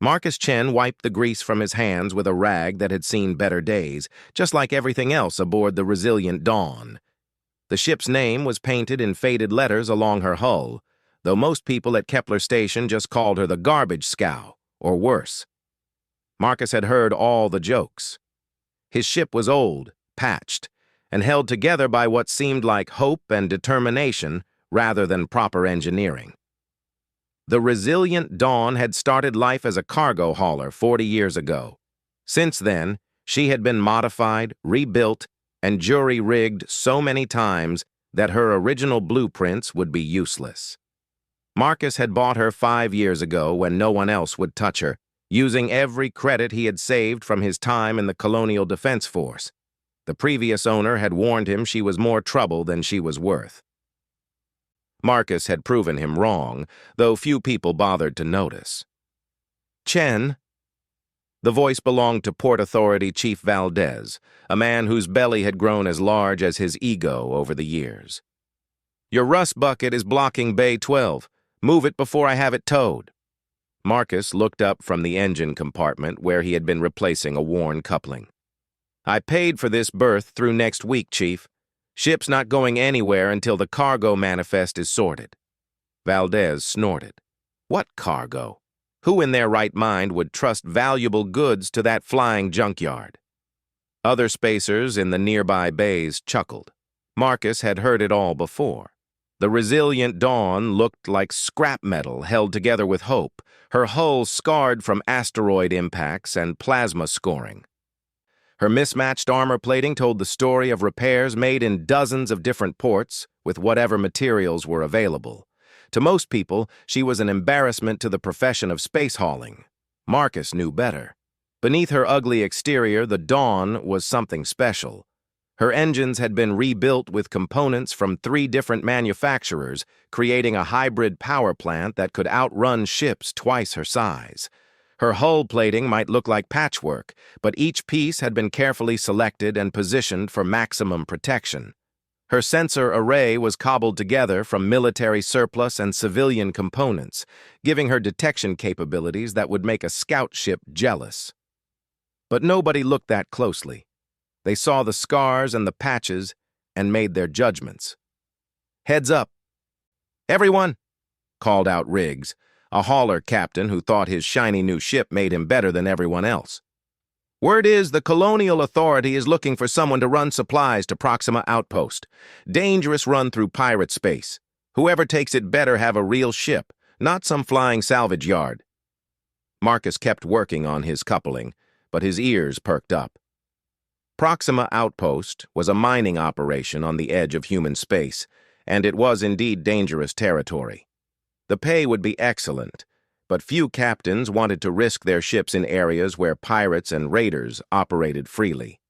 Marcus Chen wiped the grease from his hands with a rag that had seen better days, just like everything else aboard the Resilient Dawn. The ship's name was painted in faded letters along her hull, though most people at Kepler Station just called her the Garbage Scow, or worse. Marcus had heard all the jokes. His ship was old, patched, and held together by what seemed like hope and determination rather than proper engineering. The Resilient Dawn had started life as a cargo hauler 40 years ago. Since then, she had been modified, rebuilt, and jury-rigged so many times that her original blueprints would be useless. Marcus had bought her 5 years ago when no one else would touch her, using every credit he had saved from his time in the Colonial Defense Force. The previous owner had warned him she was more trouble than she was worth. Marcus had proven him wrong, though few people bothered to notice. Chen. The voice belonged to Port Authority Chief Valdez, a man whose belly had grown as large as his ego over the years. Your rust bucket is blocking Bay 12. Move it before I have it towed. Marcus looked up from the engine compartment where he had been replacing a worn coupling. I paid for this berth through next week, Chief. Ship's not going anywhere until the cargo manifest is sorted. Valdez snorted. What cargo? Who in their right mind would trust valuable goods to that flying junkyard? Other spacers in the nearby bays chuckled. Marcus had heard it all before. The Resilient Dawn looked like scrap metal held together with hope, her hull scarred from asteroid impacts and plasma scoring. Her mismatched armor plating told the story of repairs made in dozens of different ports with whatever materials were available. To most people, she was an embarrassment to the profession of space hauling. Marcus knew better. Beneath her ugly exterior, the Dawn was something special. Her engines had been rebuilt with components from 3 different manufacturers, creating a hybrid power plant that could outrun ships twice her size. Her hull plating might look like patchwork, but each piece had been carefully selected and positioned for maximum protection. Her sensor array was cobbled together from military surplus and civilian components, giving her detection capabilities that would make a scout ship jealous. But nobody looked that closely. They saw the scars and the patches and made their judgments. Heads up. Everyone, called out Riggs, a hauler captain who thought his shiny new ship made him better than everyone else. Word is the Colonial Authority is looking for someone to run supplies to Proxima Outpost. Dangerous run through pirate space. Whoever takes it better have a real ship, not some flying salvage yard. Marcus kept working on his coupling, but his ears perked up. Proxima Outpost was a mining operation on the edge of human space, and it was indeed dangerous territory. The pay would be excellent, but few captains wanted to risk their ships in areas where pirates and raiders operated freely.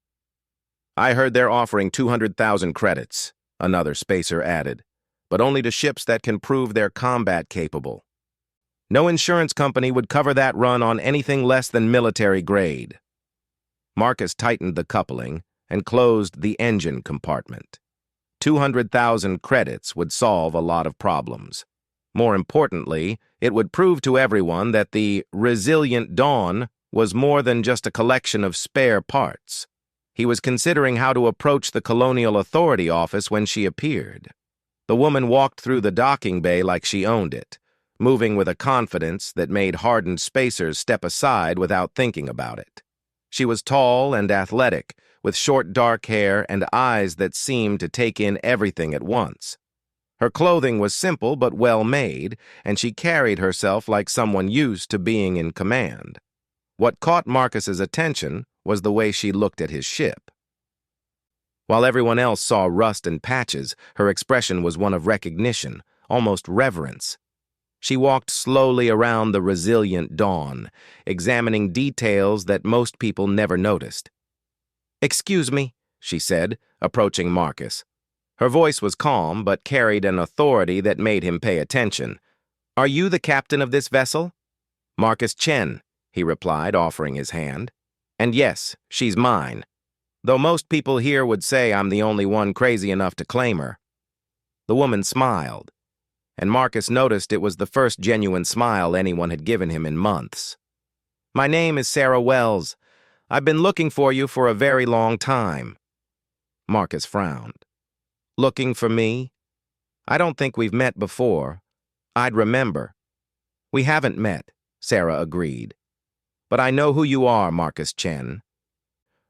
I heard they're offering 200,000 credits, another spacer added, but only to ships that can prove they're combat capable. No insurance company would cover that run on anything less than military grade. Marcus tightened the coupling and closed the engine compartment. 200,000 credits would solve a lot of problems. More importantly, it would prove to everyone that the Resilient Dawn was more than just a collection of spare parts. He was considering how to approach the Colonial Authority office when she appeared. The woman walked through the docking bay like she owned it, moving with a confidence that made hardened spacers step aside without thinking about it. She was tall and athletic, with short dark hair and eyes that seemed to take in everything at once. Her clothing was simple but well-made, and she carried herself like someone used to being in command. What caught Marcus's attention was the way she looked at his ship. While everyone else saw rust and patches, her expression was one of recognition, almost reverence. She walked slowly around the Resilient Dawn, examining details that most people never noticed. "Excuse me," she said, approaching Marcus. Her voice was calm, but carried an authority that made him pay attention. "Are you the captain of this vessel?" "Marcus Chen," he replied, offering his hand. "And yes, she's mine. Though most people here would say I'm the only one crazy enough to claim her." The woman smiled, and Marcus noticed it was the first genuine smile anyone had given him in months. My name is Sarah Wells. I've been looking for you for a very long time. Marcus frowned. Looking for me? I don't think we've met before. I'd remember. We haven't met, Sarah agreed. But I know who you are, Marcus Chen.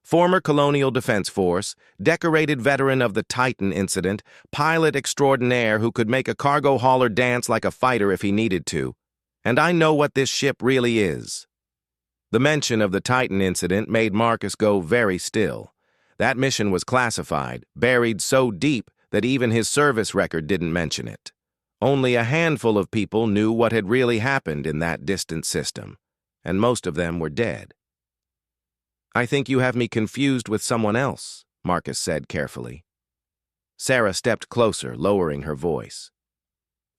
Former Colonial Defense Force, decorated veteran of the Titan incident, pilot extraordinaire who could make a cargo hauler dance like a fighter if he needed to. And I know what this ship really is. The mention of the Titan incident made Marcus go very still. That mission was classified, buried so deep that even his service record didn't mention it. Only a handful of people knew what had really happened in that distant system, and most of them were dead. I think you have me confused with someone else, Marcus said carefully. Sarah stepped closer, lowering her voice.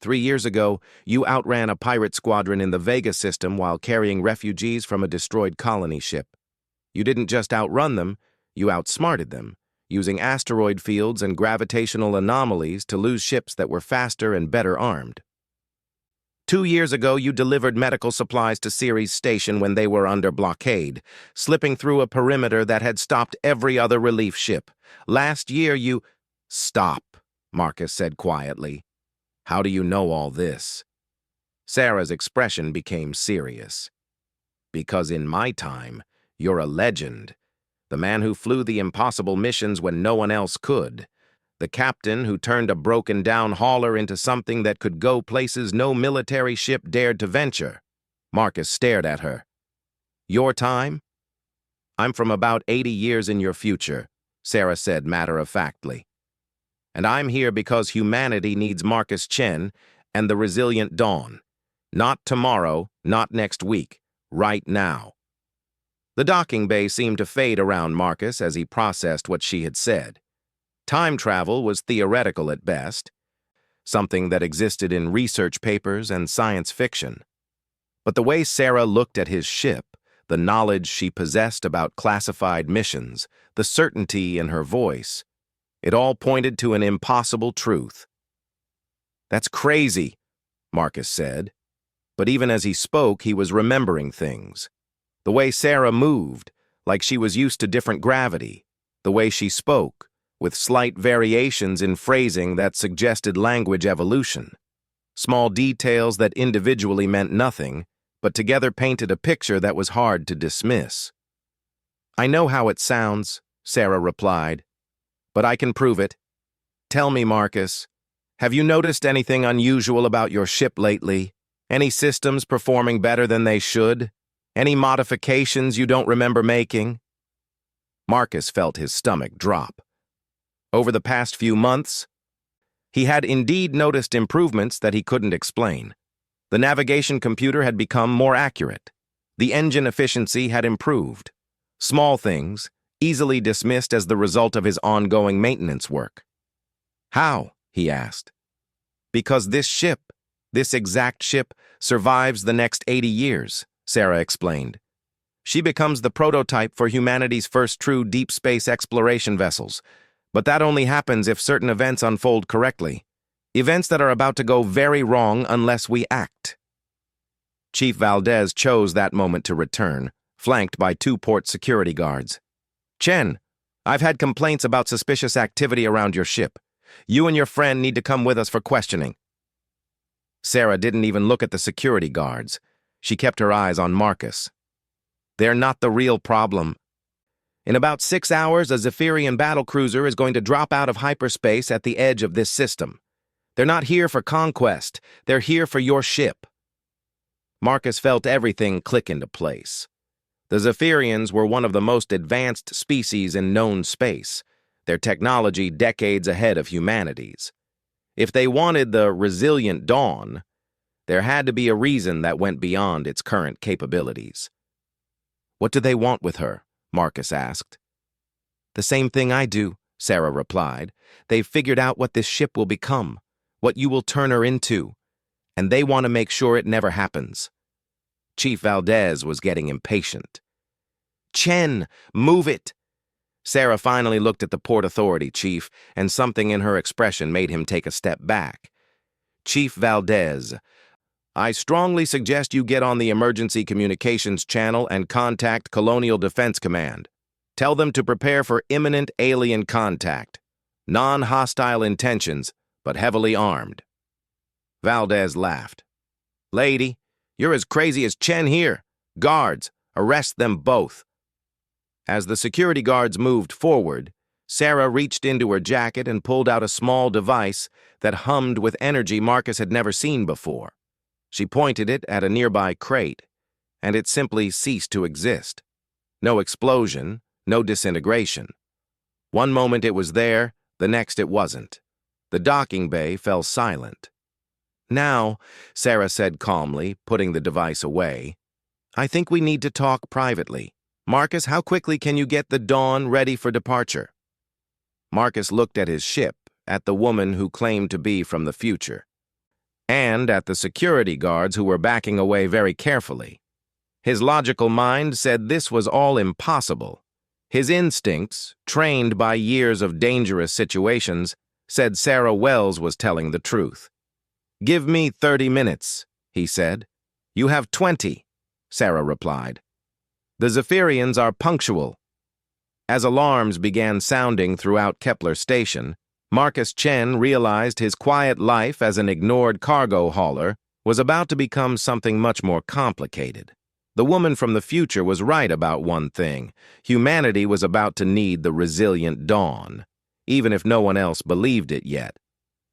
3 years ago, you outran a pirate squadron in the Vega system while carrying refugees from a destroyed colony ship. You didn't just outrun them, you outsmarted them, using asteroid fields and gravitational anomalies to lose ships that were faster and better armed. 2 years ago, you delivered medical supplies to Ceres Station when they were under blockade, slipping through a perimeter that had stopped every other relief ship. Last year, you— Stop, Marcus said quietly. How do you know all this? Sarah's expression became serious. Because in my time, you're a legend. The man who flew the impossible missions when no one else could. The captain who turned a broken-down hauler into something that could go places no military ship dared to venture. Marcus stared at her. Your time? I'm from about 80 years in your future, Sarah said matter-of-factly. And I'm here because humanity needs Marcus Chen and the resilient Dawn. Not tomorrow, not next week, right now. The docking bay seemed to fade around Marcus as he processed what she had said. Time travel was theoretical at best, something that existed in research papers and science fiction. But the way Sarah looked at his ship, the knowledge she possessed about classified missions, the certainty in her voice, it all pointed to an impossible truth. That's crazy, Marcus said. But even as he spoke, he was remembering things. The way Sarah moved, like she was used to different gravity. The way she spoke, with slight variations in phrasing that suggested language evolution. Small details that individually meant nothing, but together painted a picture that was hard to dismiss. I know how it sounds, Sarah replied, but I can prove it. Tell me, Marcus, have you noticed anything unusual about your ship lately? Any systems performing better than they should? Any modifications you don't remember making? Marcus felt his stomach drop. Over the past few months, he had indeed noticed improvements that he couldn't explain. The navigation computer had become more accurate. The engine efficiency had improved. Small things, easily dismissed as the result of his ongoing maintenance work. How? He asked. Because this ship, this exact ship, survives the next 80 years, Sarah explained. She becomes the prototype for humanity's first true deep space exploration vessels. But that only happens if certain events unfold correctly. Events that are about to go very wrong unless we act. Chief Valdez chose that moment to return, flanked by 2 port security guards. Chen, I've had complaints about suspicious activity around your ship. You and your friend need to come with us for questioning. Sarah didn't even look at the security guards. She kept her eyes on Marcus. They're not the real problem. In about 6 hours, a Zephyrian battlecruiser is going to drop out of hyperspace at the edge of this system. They're not here for conquest. They're here for your ship. Marcus felt everything click into place. The Zephyrians were one of the most advanced species in known space, their technology decades ahead of humanity's. If they wanted the resilient Dawn, there had to be a reason that went beyond its current capabilities. What do they want with her? Marcus asked. The same thing I do, Sarah replied. They've figured out what this ship will become, what you will turn her into, and they want to make sure it never happens. Chief Valdez was getting impatient. Chen, move it! Sarah finally looked at the Port Authority chief, and something in her expression made him take a step back. Chief Valdez, I strongly suggest you get on the emergency communications channel and contact Colonial Defense Command. Tell them to prepare for imminent alien contact. Non-hostile intentions, but heavily armed. Valdez laughed. Lady, you're as crazy as Chen here. Guards, arrest them both. As the security guards moved forward, Sarah reached into her jacket and pulled out a small device that hummed with energy Marcus had never seen before. She pointed it at a nearby crate, and it simply ceased to exist. No explosion, no disintegration. One moment it was there, the next it wasn't. The docking bay fell silent. Now, Sarah said calmly, putting the device away, I think we need to talk privately. Marcus, how quickly can you get the Dawn ready for departure? Marcus looked at his ship, at the woman who claimed to be from the future, and at the security guards who were backing away very carefully. His logical mind said this was all impossible. His instincts, trained by years of dangerous situations, said Sarah Wells was telling the truth. Give me 30 minutes, he said. You have 20, Sarah replied. The Zephyrians are punctual. As alarms began sounding throughout Kepler Station, Marcus Chen realized his quiet life as an ignored cargo hauler was about to become something much more complicated. The woman from the future was right about one thing. Humanity was about to need the resilient Dawn, even if no one else believed it yet.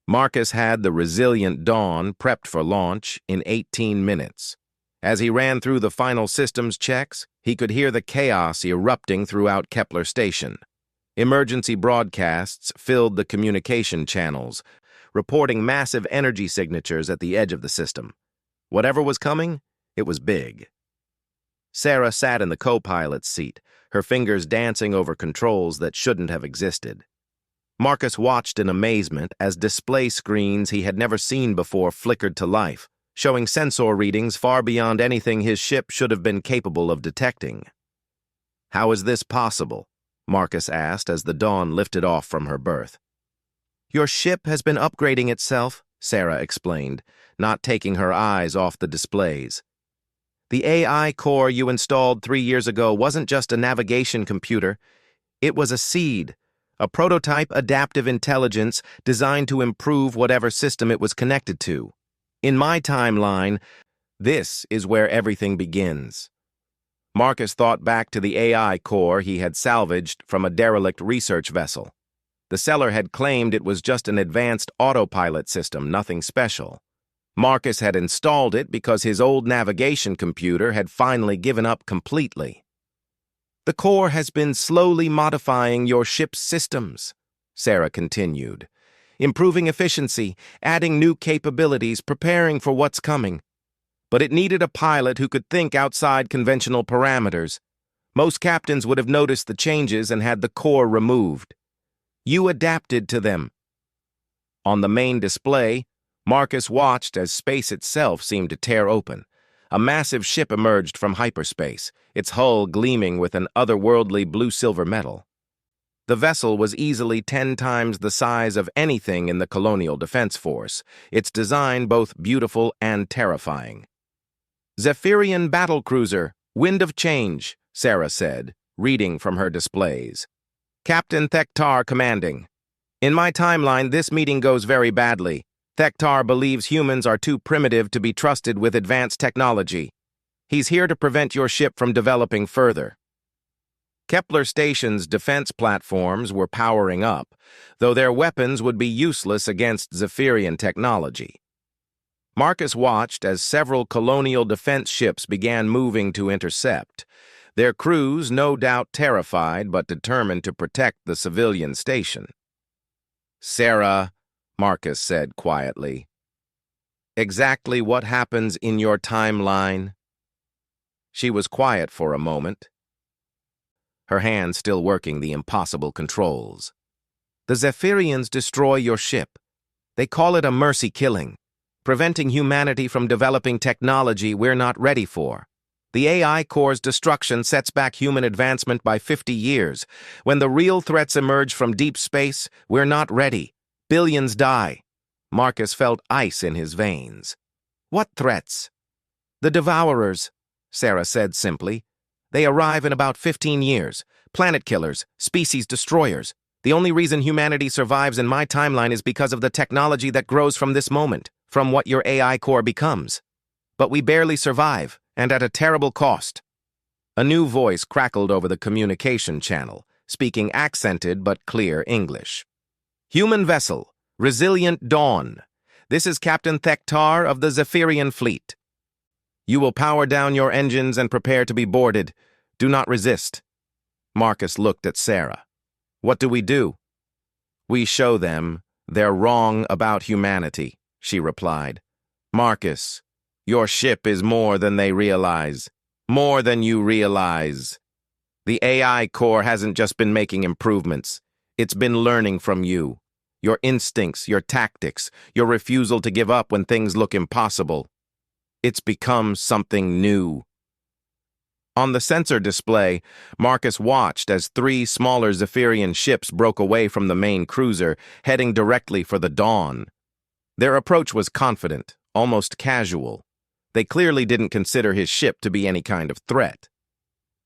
Marcus had the resilient Dawn prepped for launch in 18 minutes. As he ran through the final systems checks, he could hear the chaos erupting throughout Kepler Station. Emergency broadcasts filled the communication channels, reporting massive energy signatures at the edge of the system. Whatever was coming, it was big. Sarah sat in the co-pilot's seat, her fingers dancing over controls that shouldn't have existed. Marcus watched in amazement as display screens he had never seen before flickered to life, showing sensor readings far beyond anything his ship should have been capable of detecting. How is this possible? Marcus asked as the Dawn lifted off from her berth. Your ship has been upgrading itself, Sarah explained, not taking her eyes off the displays. The AI core you installed 3 years ago wasn't just a navigation computer. It was a seed, a prototype adaptive intelligence designed to improve whatever system it was connected to. In my timeline, this is where everything begins. Marcus thought back to the AI core he had salvaged from a derelict research vessel. The seller had claimed it was just an advanced autopilot system, nothing special. Marcus had installed it because his old navigation computer had finally given up completely. The core has been slowly modifying your ship's systems, Sarah continued. Improving efficiency, adding new capabilities, preparing for what's coming. But it needed a pilot who could think outside conventional parameters. Most captains would have noticed the changes and had the core removed. You adapted to them. On the main display, Marcus watched as space itself seemed to tear open. A massive ship emerged from hyperspace, its hull gleaming with an otherworldly blue-silver metal. The vessel was easily 10 times the size of anything in the Colonial Defense Force, its design both beautiful and terrifying. Zephyrian battlecruiser, Wind of Change, Sarah said, reading from her displays. Captain Thektar commanding. In my timeline, this meeting goes very badly. Thektar believes humans are too primitive to be trusted with advanced technology. He's here to prevent your ship from developing further. Kepler Station's defense platforms were powering up, though their weapons would be useless against Zephyrian technology. Marcus watched as several colonial defense ships began moving to intercept, their crews no doubt terrified but determined to protect the civilian station. Sarah, Marcus said quietly, exactly what happens in your timeline? She was quiet for a moment, her hand still working the impossible controls. The Zephyrians destroy your ship. They call it a mercy killing, preventing humanity from developing technology we're not ready for. The AI core's destruction sets back human advancement by 50 years. When the real threats emerge from deep space, we're not ready. Billions die. Marcus felt ice in his veins. What threats? The Devourers, Sarah said simply. They arrive in about 15 years. Planet killers, species destroyers. The only reason humanity survives in my timeline is because of the technology that grows from this moment, from what your AI core becomes. But we barely survive, and at a terrible cost. A new voice crackled over the communication channel, speaking accented but clear English. Human vessel, Resilient Dawn. This is Captain Thektar of the Zephyrian Fleet. You will power down your engines and prepare to be boarded. Do not resist. Marcus looked at Sarah. What do we do? We show them they're wrong about humanity, she replied. Marcus, your ship is more than they realize. More than you realize. The AI core hasn't just been making improvements. It's been learning from you. Your instincts, your tactics, your refusal to give up when things look impossible. It's become something new. On the sensor display, Marcus watched as 3 smaller Zephyrian ships broke away from the main cruiser, heading directly for the Dawn. Their approach was confident, almost casual. They clearly didn't consider his ship to be any kind of threat.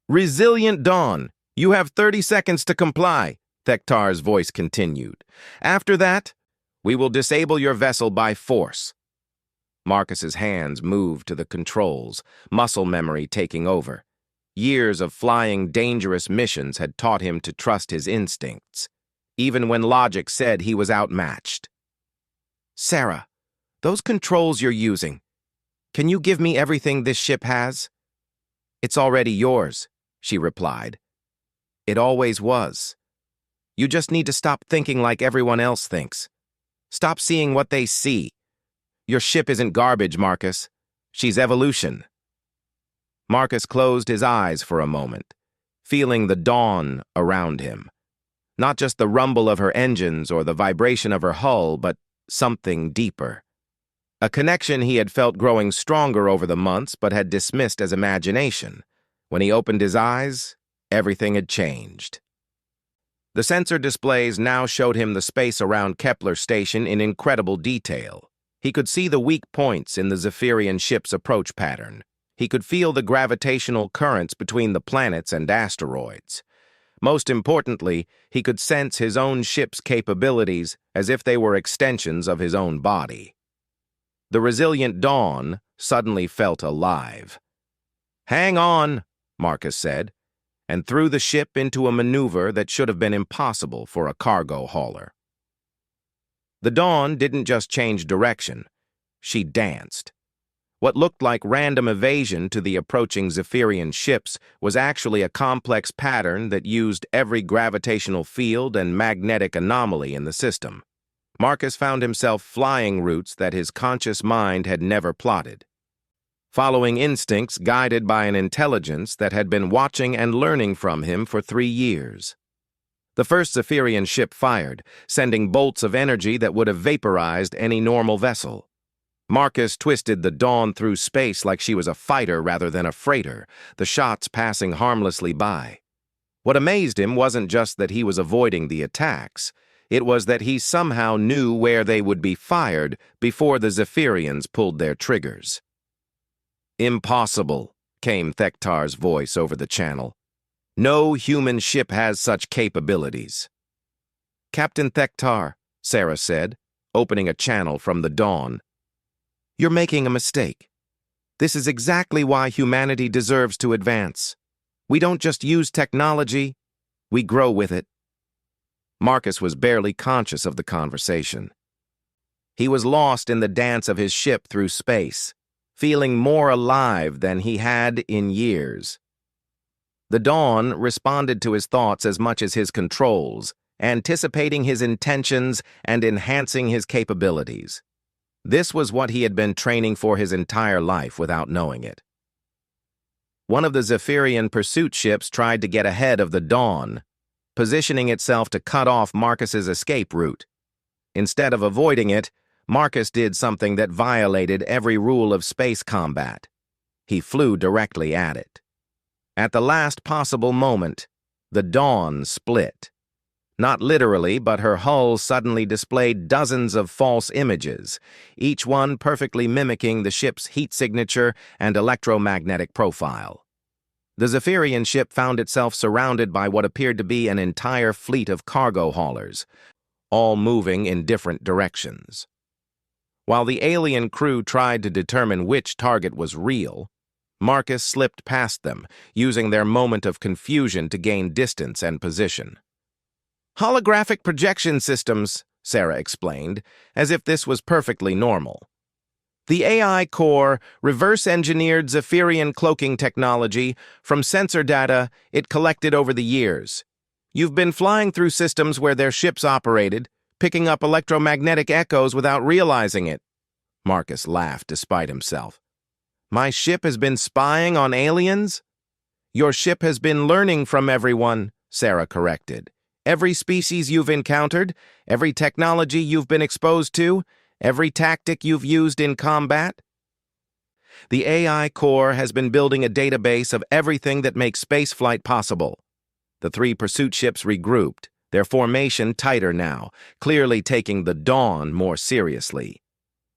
Resilient Dawn, you have 30 seconds to comply, Thektar's voice continued. After that, we will disable your vessel by force. Marcus's hands moved to the controls, muscle memory taking over. Years of flying dangerous missions had taught him to trust his instincts, even when logic said he was outmatched. Sarah, those controls you're using, can you give me everything this ship has? It's already yours, she replied. It always was. You just need to stop thinking like everyone else thinks. Stop seeing what they see. Your ship isn't garbage, Marcus. She's evolution. Marcus closed his eyes for a moment, feeling the dawn around him. Not just the rumble of her engines or the vibration of her hull, but something deeper. A connection he had felt growing stronger over the months but had dismissed as imagination. When he opened his eyes, everything had changed. The sensor displays now showed him the space around Kepler Station in incredible detail. He could see the weak points in the Zephyrian ship's approach pattern. He could feel the gravitational currents between the planets and asteroids. Most importantly, he could sense his own ship's capabilities as if they were extensions of his own body. The Resilient Dawn suddenly felt alive. Hang on, Marcus said, and threw the ship into a maneuver that should have been impossible for a cargo hauler. The Dawn didn't just change direction, she danced. What looked like random evasion to the approaching Zephyrian ships was actually a complex pattern that used every gravitational field and magnetic anomaly in the system. Marcus found himself flying routes that his conscious mind had never plotted, following instincts guided by an intelligence that had been watching and learning from him for 3 years. The first Zephyrian ship fired, sending bolts of energy that would have vaporized any normal vessel. Marcus twisted the Dawn through space like she was a fighter rather than a freighter, the shots passing harmlessly by. What amazed him wasn't just that he was avoiding the attacks, it was that he somehow knew where they would be fired before the Zephyrians pulled their triggers. Impossible, came Thektar's voice over the channel. No human ship has such capabilities. Captain Thektar, Sarah said, opening a channel from the Dawn. You're making a mistake. This is exactly why humanity deserves to advance. We don't just use technology, we grow with it. Marcus was barely conscious of the conversation. He was lost in the dance of his ship through space, feeling more alive than he had in years. The Dawn responded to his thoughts as much as his controls, anticipating his intentions and enhancing his capabilities. This was what he had been training for his entire life without knowing it. One of the Zephyrian pursuit ships tried to get ahead of the Dawn, positioning itself to cut off Marcus's escape route. Instead of avoiding it, Marcus did something that violated every rule of space combat. He flew directly at it. At the last possible moment, the Dawn split. Not literally, but her hull suddenly displayed dozens of false images, each one perfectly mimicking the ship's heat signature and electromagnetic profile. The Zephyrian ship found itself surrounded by what appeared to be an entire fleet of cargo haulers, all moving in different directions. While the alien crew tried to determine which target was real, Marcus slipped past them, using their moment of confusion to gain distance and position. "Holographic projection systems," Sarah explained, as if this was perfectly normal. "The AI core reverse-engineered Zephyrian cloaking technology from sensor data it collected over the years. You've been flying through systems where their ships operated, picking up electromagnetic echoes without realizing it." Marcus laughed despite himself. "My ship has been spying on aliens?" "Your ship has been learning from everyone," Sarah corrected. "Every species you've encountered, every technology you've been exposed to, every tactic you've used in combat. The AI core has been building a database of everything that makes spaceflight possible." The three pursuit ships regrouped, their formation tighter now, clearly taking the dawn more seriously.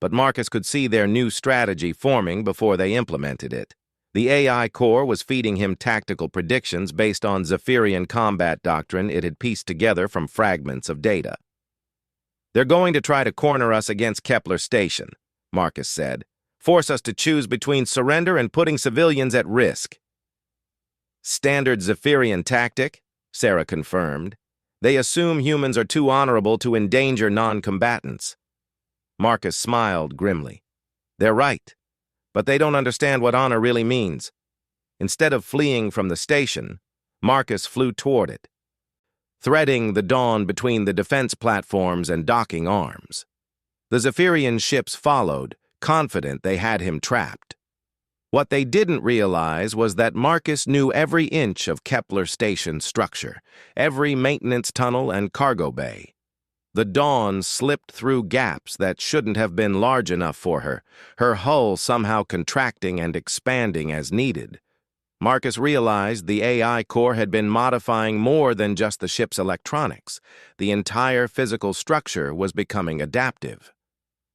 But Marcus could see their new strategy forming before they implemented it. The AI core was feeding him tactical predictions based on Zephyrian combat doctrine it had pieced together from fragments of data. "They're going to try to corner us against Kepler Station," Marcus said. "Force us to choose between surrender and putting civilians at risk." "Standard Zephyrian tactic," Sarah confirmed. "They assume humans are too honorable to endanger non-combatants." Marcus smiled grimly. "They're right, but they don't understand what honor really means." Instead of fleeing from the station, Marcus flew toward it, threading the dawn between the defense platforms and docking arms. The Zephyrian ships followed, confident they had him trapped. What they didn't realize was that Marcus knew every inch of Kepler Station's structure, every maintenance tunnel and cargo bay. The dawn slipped through gaps that shouldn't have been large enough for her, her hull somehow contracting and expanding as needed. Marcus realized the AI core had been modifying more than just the ship's electronics. The entire physical structure was becoming adaptive.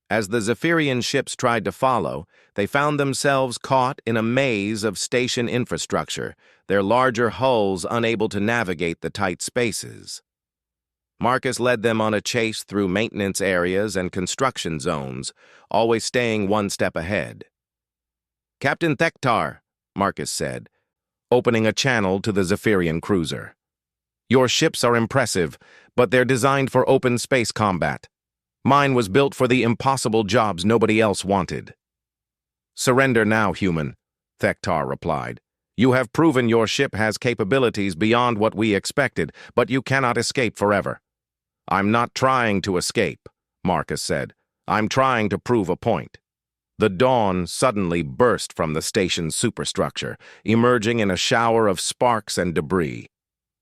As the Zephyrian ships tried to follow, they found themselves caught in a maze of station infrastructure, their larger hulls unable to navigate the tight spaces. Marcus led them on a chase through maintenance areas and construction zones, always staying one step ahead. "Captain Thektar," Marcus said, opening a channel to the Zephyrian cruiser. "Your ships are impressive, but they're designed for open space combat. Mine was built for the impossible jobs nobody else wanted." "Surrender now, human," Thektar replied. "You have proven your ship has capabilities beyond what we expected, but you cannot escape forever." "I'm not trying to escape," Marcus said. "I'm trying to prove a point." The dawn suddenly burst from the station's superstructure, emerging in a shower of sparks and debris.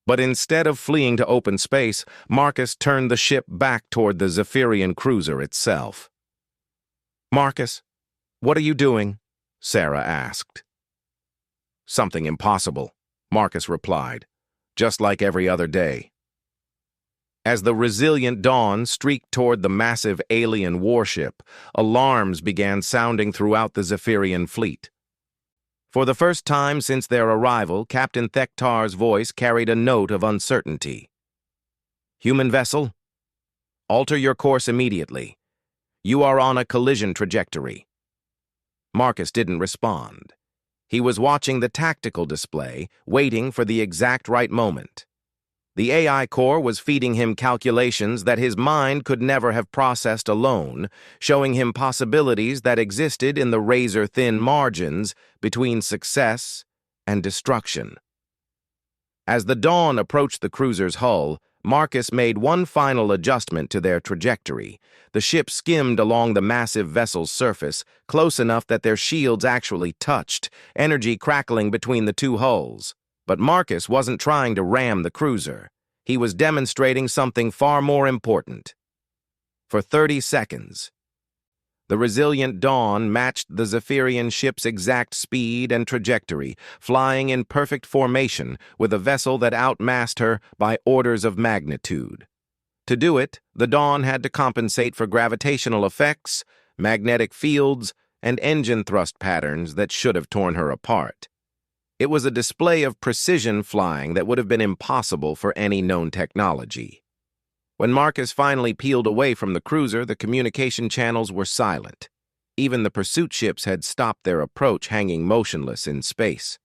But instead of fleeing to open space, Marcus turned the ship back toward the Zephyrian cruiser itself. "Marcus, what are you doing?" Sarah asked. "Something impossible," Marcus replied, "just like every other day." As the resilient dawn streaked toward the massive alien warship, alarms began sounding throughout the Zephyrian fleet. For the first time since their arrival, Captain Thektar's voice carried a note of uncertainty. "Human vessel, alter your course immediately. You are on a collision trajectory." Marcus didn't respond. He was watching the tactical display, waiting for the exact right moment. The AI core was feeding him calculations that his mind could never have processed alone, showing him possibilities that existed in the razor-thin margins between success and destruction. As the dawn approached the cruiser's hull, Marcus made one final adjustment to their trajectory. The ship skimmed along the massive vessel's surface, close enough that their shields actually touched, energy crackling between the two hulls. But Marcus wasn't trying to ram the cruiser. He was demonstrating something far more important. For 30 seconds, The resilient Dawn matched the Zephyrian ship's exact speed and trajectory, flying in perfect formation with a vessel that outmassed her by orders of magnitude. To do it, the Dawn had to compensate for gravitational effects, magnetic fields, and engine thrust patterns that should have torn her apart. It was a display of precision flying that would have been impossible for any known technology. When Marcus finally peeled away from the cruiser, the communication channels were silent. Even the pursuit ships had stopped their approach, hanging motionless in space.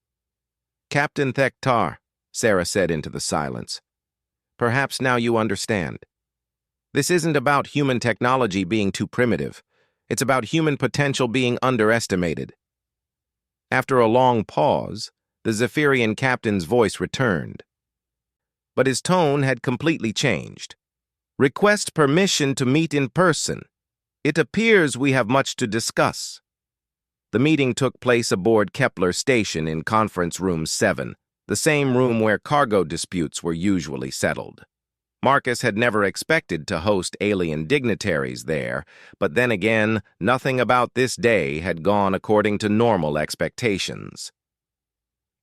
"Captain Thektar," Sarah said into the silence. "Perhaps now you understand. This isn't about human technology being too primitive. It's about human potential being underestimated." After a long pause, the Zephyrian captain's voice returned. But his tone had completely changed. "Request permission to meet in person. It appears we have much to discuss." The meeting took place aboard Kepler Station in Conference Room 7, the same room where cargo disputes were usually settled. Marcus had never expected to host alien dignitaries there, but then again, nothing about this day had gone according to normal expectations.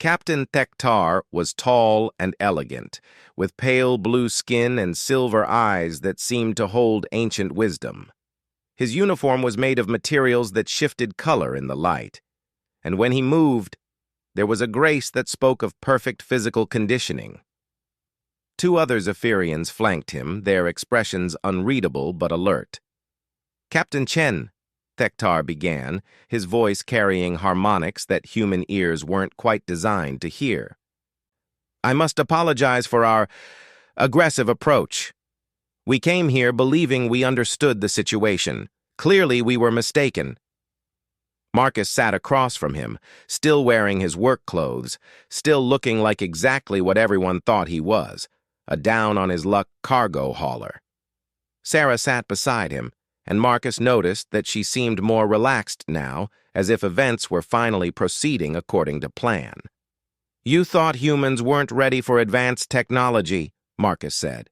Captain Thektar was tall and elegant, with pale blue skin and silver eyes that seemed to hold ancient wisdom. His uniform was made of materials that shifted color in the light, and when he moved, there was a grace that spoke of perfect physical conditioning. Two other Zephyrians flanked him, their expressions unreadable but alert. "Captain Chen," Thektar began, his voice carrying harmonics that human ears weren't quite designed to hear. "I must apologize for our aggressive approach. We came here believing we understood the situation. Clearly, we were mistaken." Marcus sat across from him, still wearing his work clothes, still looking like exactly what everyone thought he was, a down-on-his-luck cargo hauler. Sarah sat beside him, and Marcus noticed that she seemed more relaxed now, as if events were finally proceeding according to plan. "You thought humans weren't ready for advanced technology," Marcus said.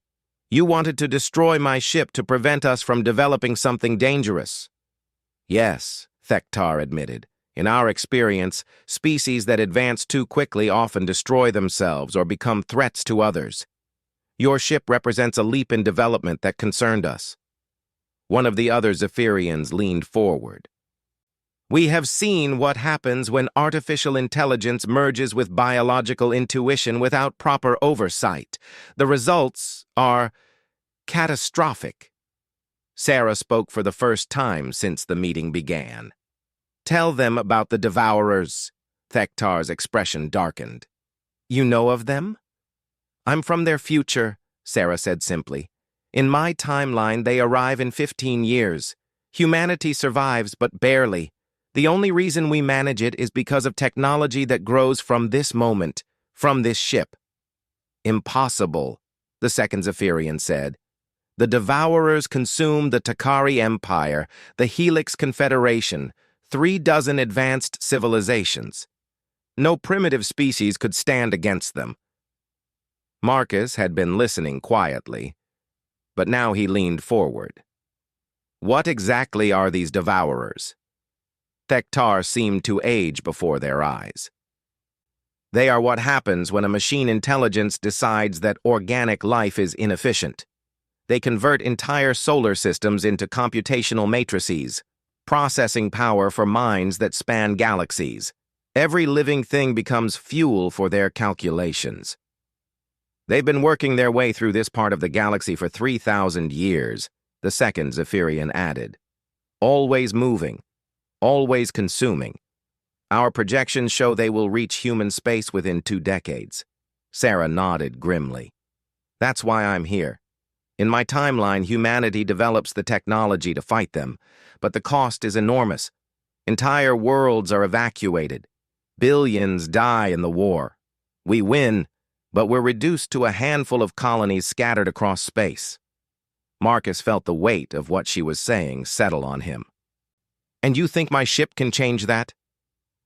"You wanted to destroy my ship to prevent us from developing something dangerous." "Yes," Thektar admitted. "In our experience, species that advance too quickly often destroy themselves or become threats to others. Your ship represents a leap in development that concerned us." One of the other Zephyrians leaned forward. "We have seen what happens when artificial intelligence merges with biological intuition without proper oversight. The results are catastrophic." Sarah spoke for the first time since the meeting began. "Tell them about the Devourers." Thektar's expression darkened. "You know of them?" "I'm from their future," Sarah said simply. "In my timeline, they arrive in 15 years. Humanity survives, but barely. The only reason we manage it is because of technology that grows from this moment, from this ship." "Impossible," the second Zephyrian said. "The Devourers consume the Takari Empire, the Helix Confederation, 36 advanced civilizations. No primitive species could stand against them." Marcus had been listening quietly, but now he leaned forward. "What exactly are these Devourers?" Thektar seemed to age before their eyes. "They are what happens when a machine intelligence decides that organic life is inefficient. They convert entire solar systems into computational matrices, processing power for minds that span galaxies. Every living thing becomes fuel for their calculations. They've been working their way through this part of the galaxy for 3,000 years, the second Zephyrian added. Always moving, always consuming. Our projections show they will reach human space within 2 decades. Sarah nodded grimly. "That's why I'm here. In my timeline, humanity develops the technology to fight them, but the cost is enormous. Entire worlds are evacuated. Billions die in the war. We win, but we're reduced to a handful of colonies scattered across space." Marcus felt the weight of what she was saying settle on him. "And you think my ship can change that?"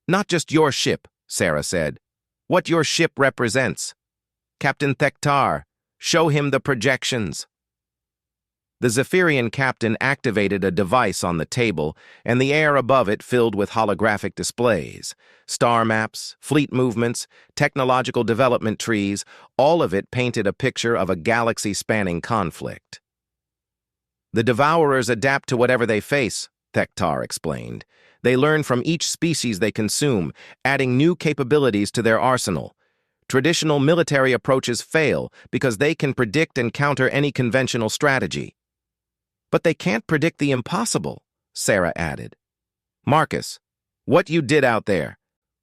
"Not just your ship," Sarah said. "What your ship represents. Captain Thektar, show him the projections." The Zephyrian captain activated a device on the table, and the air above it filled with holographic displays. Star maps, fleet movements, technological development trees, all of it painted a picture of a galaxy-spanning conflict. The Devourers adapt to whatever they face, Thektar explained. They learn from each species they consume, adding new capabilities to their arsenal. Traditional military approaches fail because they can predict and counter any conventional strategy. But they can't predict the impossible, Sarah added. Marcus, what you did out there,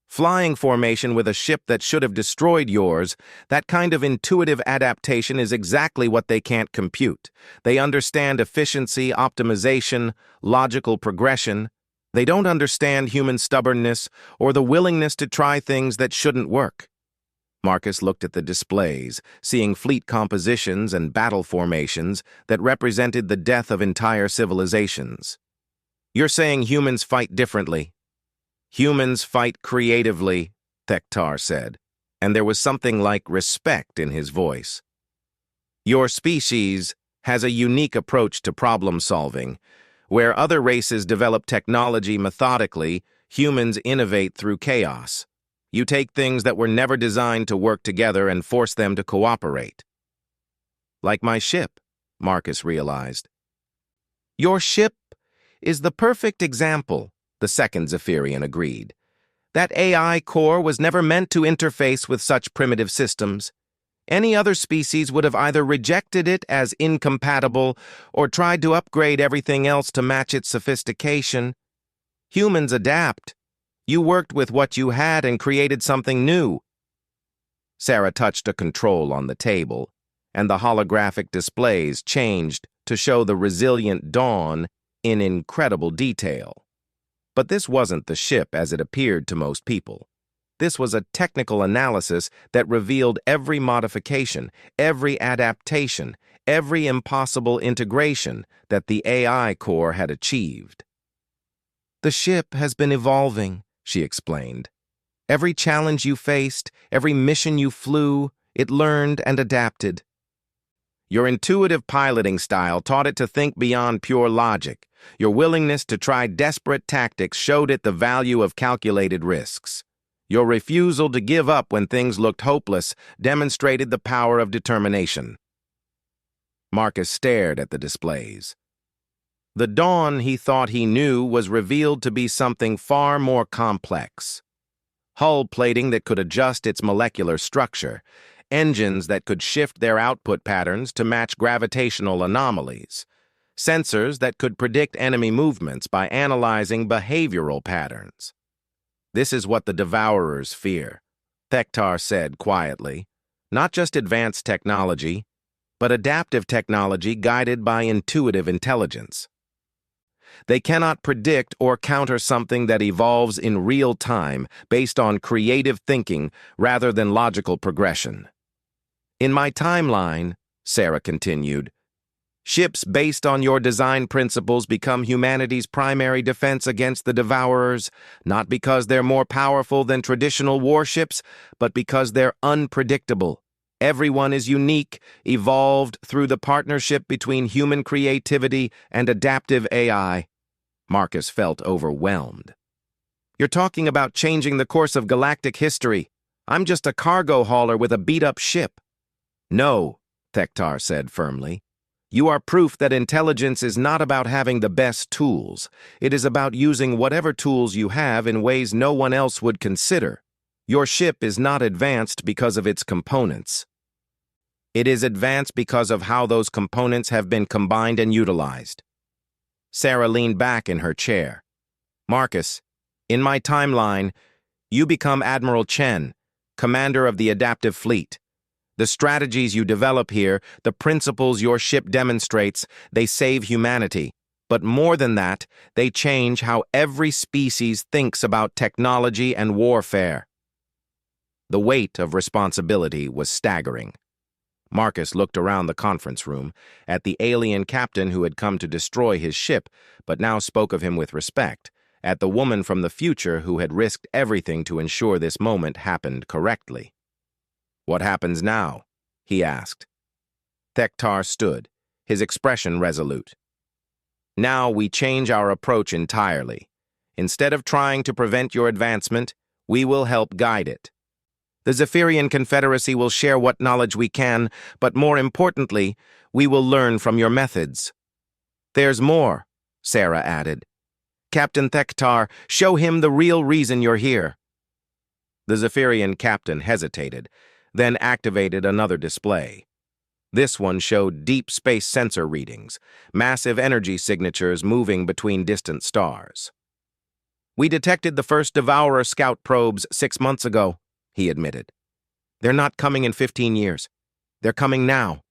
flying formation with a ship that should have destroyed yours, that kind of intuitive adaptation is exactly what they can't compute. They understand efficiency, optimization, logical progression. They don't understand human stubbornness or the willingness to try things that shouldn't work. Marcus looked at the displays, seeing fleet compositions and battle formations that represented the death of entire civilizations. You're saying humans fight differently? Humans fight creatively, Thektar said, and there was something like respect in his voice. Your species has a unique approach to problem solving. Where other races develop technology methodically, humans innovate through chaos. You take things that were never designed to work together and force them to cooperate. Like my ship, Marcus realized. Your ship is the perfect example, the second Zephyrian agreed. That AI core was never meant to interface with such primitive systems. Any other species would have either rejected it as incompatible or tried to upgrade everything else to match its sophistication. Humans adapt. You worked with what you had and created something new. Sarah touched a control on the table, and the holographic displays changed to show the resilient Dawn in incredible detail. But this wasn't the ship as it appeared to most people. This was a technical analysis that revealed every modification, every adaptation, every impossible integration that the AI core had achieved. The ship has been evolving, she explained. Every challenge you faced, every mission you flew, it learned and adapted. Your intuitive piloting style taught it to think beyond pure logic. Your willingness to try desperate tactics showed it the value of calculated risks. Your refusal to give up when things looked hopeless demonstrated the power of determination. Marcus stared at the displays. The Dawn he thought he knew was revealed to be something far more complex. Hull plating that could adjust its molecular structure, engines that could shift their output patterns to match gravitational anomalies, sensors that could predict enemy movements by analyzing behavioral patterns. This is what the Devourers fear, Thektar said quietly. Not just advanced technology, but adaptive technology guided by intuitive intelligence. They cannot predict or counter something that evolves in real time based on creative thinking rather than logical progression. In my timeline, Sarah continued, ships based on your design principles become humanity's primary defense against the Devourers, not because they're more powerful than traditional warships, but because they're unpredictable. Everyone is unique, evolved through the partnership between human creativity and adaptive AI. Marcus felt overwhelmed. You're talking about changing the course of galactic history. I'm just a cargo hauler with a beat-up ship. No, Thektar said firmly. You are proof that intelligence is not about having the best tools. It is about using whatever tools you have in ways no one else would consider. Your ship is not advanced because of its components. It is advanced because of how those components have been combined and utilized. Sarah leaned back in her chair. Marcus, in my timeline, you become Admiral Chen, commander of the adaptive fleet. The strategies you develop here, the principles your ship demonstrates, they save humanity. But more than that, they change how every species thinks about technology and warfare. The weight of responsibility was staggering. Marcus looked around the conference room, at the alien captain who had come to destroy his ship, but now spoke of him with respect, at the woman from the future who had risked everything to ensure this moment happened correctly. What happens now? He asked. Thektar stood, his expression resolute. Now we change our approach entirely. Instead of trying to prevent your advancement, we will help guide it. The Zephyrian Confederacy will share what knowledge we can, but more importantly, we will learn from your methods. There's more, Sarah added. Captain Thektar, show him the real reason you're here. The Zephyrian captain hesitated, then activated another display. This one showed deep space sensor readings, massive energy signatures moving between distant stars. We detected the first Devourer scout probes 6 months ago, he admitted. They're not coming in 15 years. They're coming now.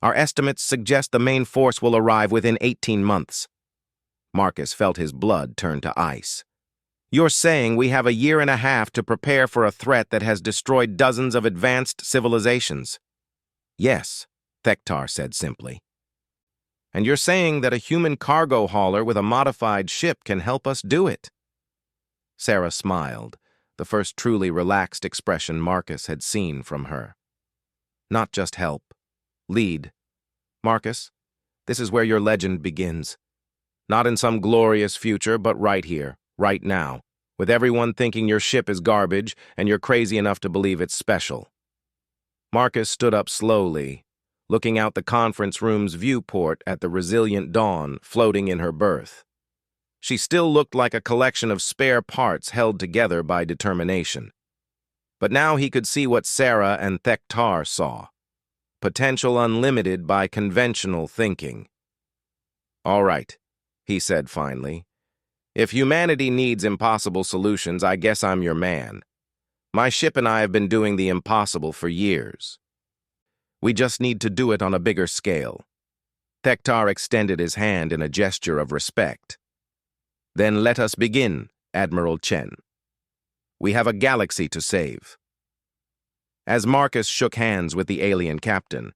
Our estimates suggest the main force will arrive within 18 months. Marcus felt his blood turn to ice. You're saying we have a year and a half to prepare for a threat that has destroyed dozens of advanced civilizations? Yes, Thektar said simply. And you're saying that a human cargo hauler with a modified ship can help us do it? Sarah smiled, the first truly relaxed expression Marcus had seen from her. Not just help. Lead. Marcus, this is where your legend begins. Not in some glorious future, but right here, right now, with everyone thinking your ship is garbage and you're crazy enough to believe it's special. Marcus stood up slowly, looking out the conference room's viewport at the resilient Dawn floating in her berth. She still looked like a collection of spare parts held together by determination. But now he could see what Sarah and Thektar saw. Potential unlimited by conventional thinking. All right, he said finally. If humanity needs impossible solutions, I guess I'm your man. My ship and I have been doing the impossible for years. We just need to do it on a bigger scale. Thektar extended his hand in a gesture of respect. Then let us begin, Admiral Chen. We have a galaxy to save. As Marcus shook hands with the alien captain,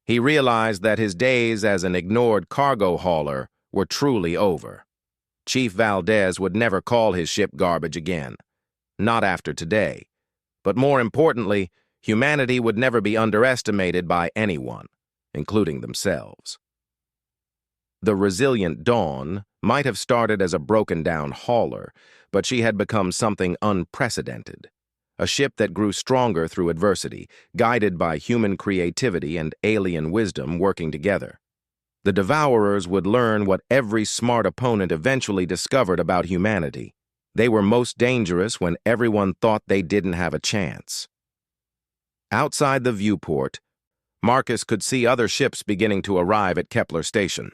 he realized that his days as an ignored cargo hauler were truly over. Chief Valdez would never call his ship garbage again. Not after today. But more importantly, humanity would never be underestimated by anyone, including themselves. The resilient Dawn might have started as a broken-down hauler, but she had become something unprecedented. A ship that grew stronger through adversity, guided by human creativity and alien wisdom working together. The Devourers would learn what every smart opponent eventually discovered about humanity. They were most dangerous when everyone thought they didn't have a chance. Outside the viewport, Marcus could see other ships beginning to arrive at Kepler Station.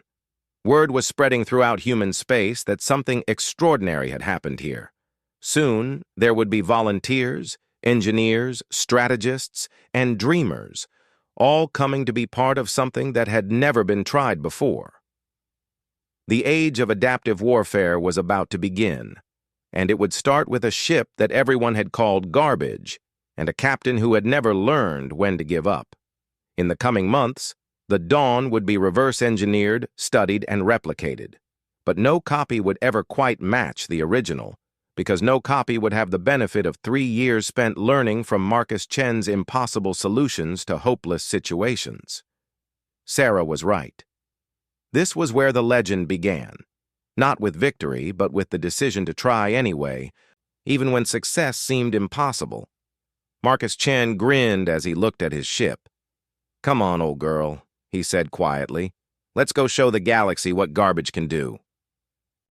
Word was spreading throughout human space that something extraordinary had happened here. Soon, there would be volunteers, engineers, strategists, and dreamers, all coming to be part of something that had never been tried before. The age of adaptive warfare was about to begin, and it would start with a ship that everyone had called garbage, and a captain who had never learned when to give up. In the coming months, the Dawn would be reverse-engineered, studied, and replicated. But no copy would ever quite match the original, because no copy would have the benefit of 3 years spent learning from Marcus Chen's impossible solutions to hopeless situations. Sarah was right. This was where the legend began, not with victory, but with the decision to try anyway, even when success seemed impossible. Marcus Chen grinned as he looked at his ship. "Come on, old girl," he said quietly. "Let's go show the galaxy what garbage can do."